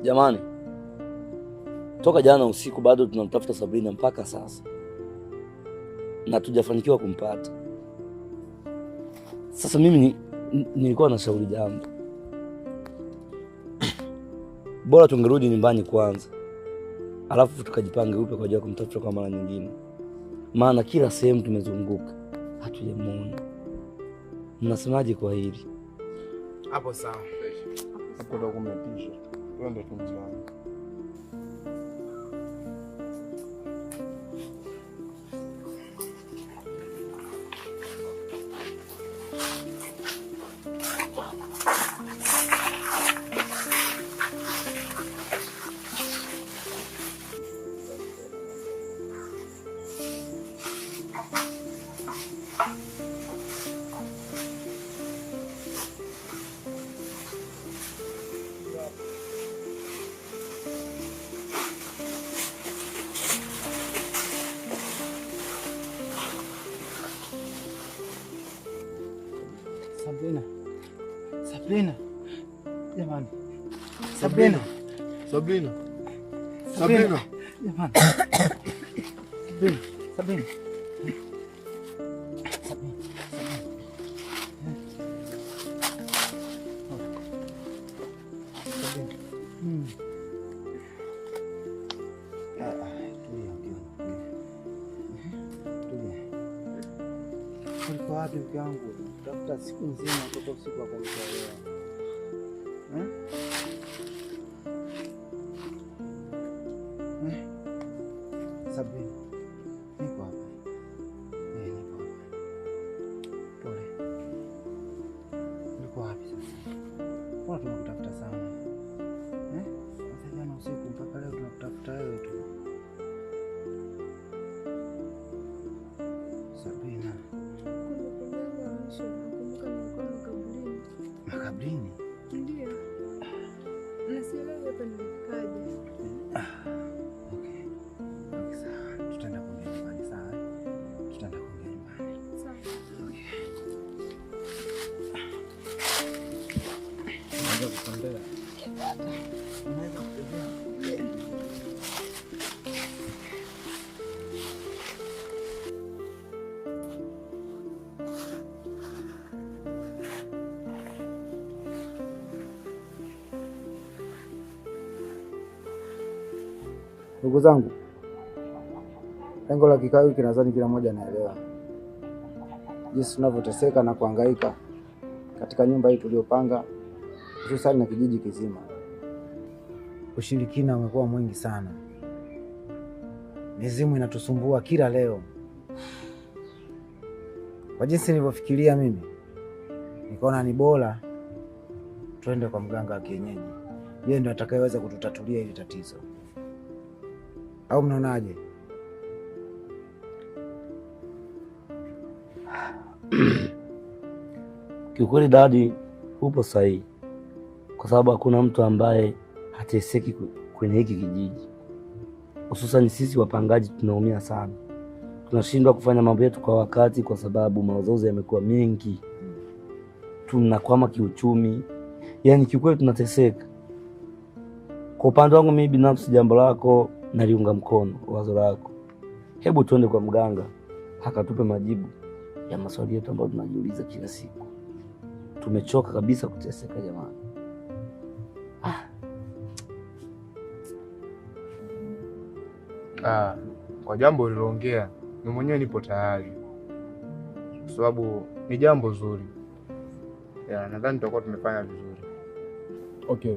Jamani, toka jana usiku bado tunamtafuta Sabrina mpaka sasa na tujafanikiwa kumpata. Sasa mimi nilikuwa na shauri jambo, bora tungerudi nyumbani kwanza, alafu tukajipange upya kwa ajili ya kumtafuta kwa mara nyingine, maana kila sehemu tumezunguka hatujamuona. Mnasemaje kwa hili? Hapo sawa. Hapo ndo kumetisha. Wewe ndo tumjani. Sabrina. Jamani. Sabrina. Jamani. Sabrina. Ulikuwa wapi mke wangu? Tafuta siku nzima kutoka usiku akanitolea. Sabrina, niko hapa. Niko hapa. Pole. Ulikuwa wapi sasa? Mbona tunakutafuta sana? Sasa jana usiku mpaka leo tunakutafuta wewe tu. Sabrina. Makaburini? Ndio. Nasielewa hapa nilikaje. Okay. Okay, sawa. Tutaenda kuongea nyumbani, sawa? Tutaenda kuongea nyumbani. Sawa. Okay. Unaweza kutembea? Unaweza kutembea? Ndugu zangu, lengo la kikao hiki nadhani kila mmoja anaelewa jinsi tunavyoteseka na kuhangaika katika nyumba hii tuliyopanga, hususani na kijiji kizima. Ushirikina umekuwa mwingi sana, mizimu inatusumbua kila leo. Kwa jinsi nilivyofikiria mimi, nikaona ni bora twende kwa mganga wa kienyeji, yeye ndio atakayeweza kututatulia hili tatizo. Au mnaonaje? Kiukweli dadi, upo sahihi, kwa sababu hakuna mtu ambaye hateseki kwenye hiki kijiji, hususan sisi wapangaji tunaumia sana. Tunashindwa kufanya mambo yetu kwa wakati kwa sababu mauzo yamekuwa mengi, tunakwama kiuchumi, yaani kiukweli tunateseka. Kwa upande wangu mimi binafsi, jambo lako naliunga mkono, wazo lako. Hebu tuende kwa mganga akatupe majibu ya maswali yetu ambayo tunajiuliza kila siku. Tumechoka kabisa kuteseka jamani. Kwa jambo uliloongea, mimi mwenyewe nipo tayari, kwa sababu ni jambo zuri. Nadhani tutakuwa tumefanya vizuri. Okay.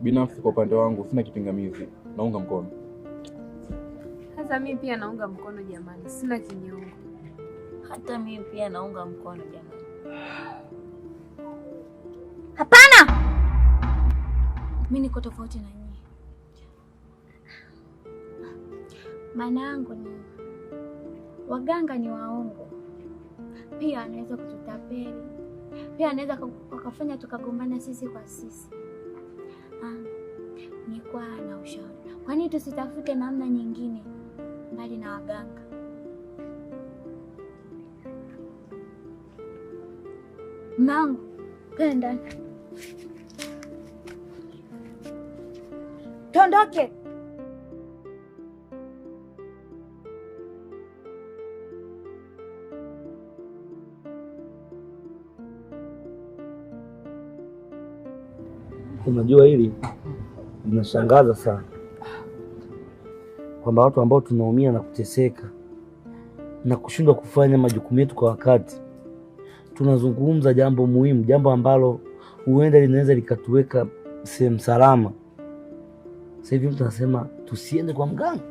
Binafsi kwa upande wangu sina kipingamizi, naunga mkono. Sasa mimi pia naunga mkono jamani, sina kinyongo. Hata mimi pia naunga mkono jamani. Hapana! Mimi niko tofauti na nyinyi. Maana yangu ni waganga ni waongo. Pia anaweza kututapeli. Pia anaweza wakafanya tukagombana sisi kwa sisi. Nilikuwa na ushauri. Kwani tusitafute namna nyingine mbali na waganga? Mangu, kwenda ndani. Tuondoke. Unajua hili linashangaza sana, kwamba watu ambao tunaumia na kuteseka na kushindwa kufanya majukumu yetu kwa wakati, tunazungumza jambo muhimu, jambo ambalo huenda linaweza likatuweka sehemu salama. Sasa hivi mtu anasema tusiende kwa mganga.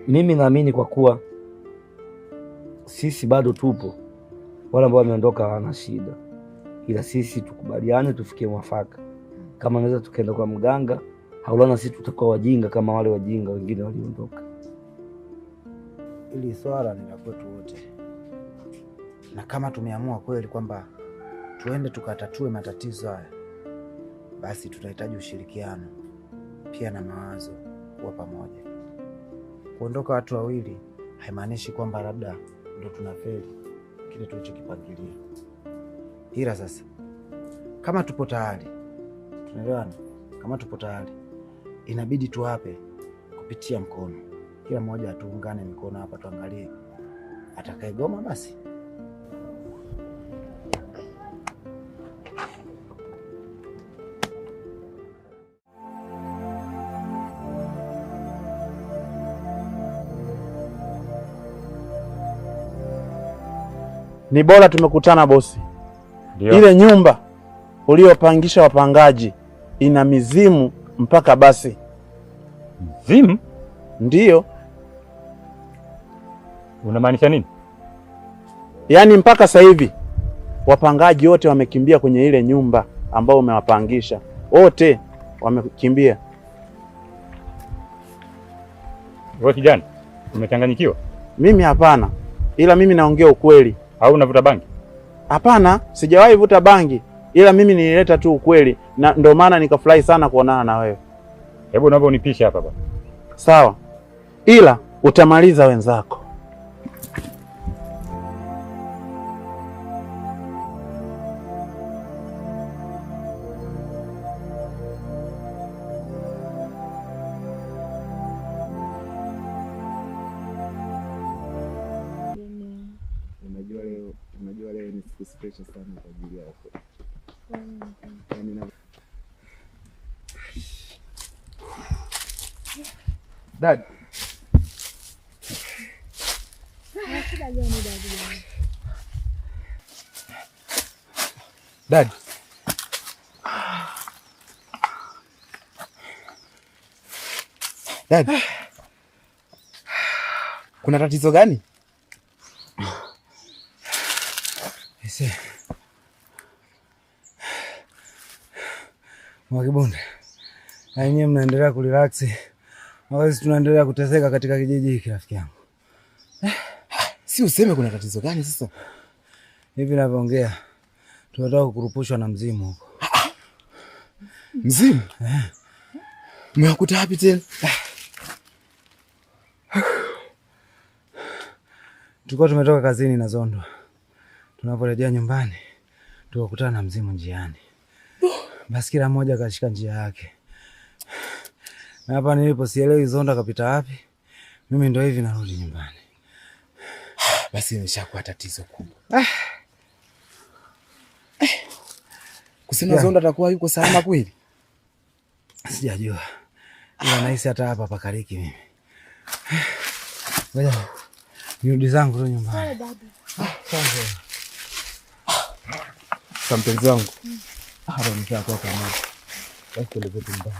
Mimi naamini kwa kuwa sisi bado tupo, wale ambao wameondoka hawana shida, ila sisi tukubaliane, tufikie mwafaka. Kama naweza tukaenda kwa mganga, haulana sisi tutakuwa wajinga kama wale wajinga wengine waliondoka. Ili swala ni la kwetu wote, na kama tumeamua kweli kwamba tuende tukatatue matatizo haya, basi tutahitaji ushirikiano pia na mawazo, kuwa pamoja. Kuondoka watu wawili haimaanishi kwamba labda ndo tunafeli kile tulichokipangilia, ila sasa kama tupo tayari, tunaelewana, kama tupo tayari inabidi tuwape kupitia mkono, kila mmoja tuungane mikono hapa, tuangalie atakayegoma basi. Ni bora tumekutana bosi. Ndiyo. Ile nyumba uliopangisha wapangaji ina mizimu mpaka basi. Mizimu? Ndiyo. Unamaanisha nini? Yaani mpaka sasa hivi wapangaji wote wamekimbia kwenye ile nyumba ambao umewapangisha. Wote wamekimbia. Wewe kijana, umechanganyikiwa? Mimi hapana. Ila mimi naongea ukweli. Au unavuta bangi? Hapana, sijawahi vuta bangi. Ila mimi nilileta tu ukweli, na ndio maana nikafurahi sana kuonana na wewe. Hebu naomba unipishe hapa baba. Sawa. Ila utamaliza wenzako. Unajua leo ni siku special sana kwa ajili yako. Dad. Dad. Dad. Kuna tatizo gani? Mwakibonde, na yenyewe mnaendelea kurelax, sisi tunaendelea kuteseka katika kijiji hiki rafiki yangu. Si useme kuna tatizo gani sasa? Hivi ninavyoongea tunataka kukurupushwa na mzimu huko. Mzimu? Umewakuta wapi tena? Tulikuwa tumetoka kazini na Zondo. Tunaporejea nyumbani tukakutana na mzimu njiani. Basi kila mmoja akashika njia yake. Na hapa nilipo sielewi Zondo kapita wapi. Mimi ndio hivi narudi nyumbani. Basi imeshakuwa tatizo kubwa. Kusema Zondo atakuwa yuko salama kweli? Sijajua. Ila nahisi hata hapa pakariki mimi. Ngoja nirudi zangu tu nyumbani. Mpenzi wangu. Hapa mtaa kwa kama. Basi ndio nyumbani.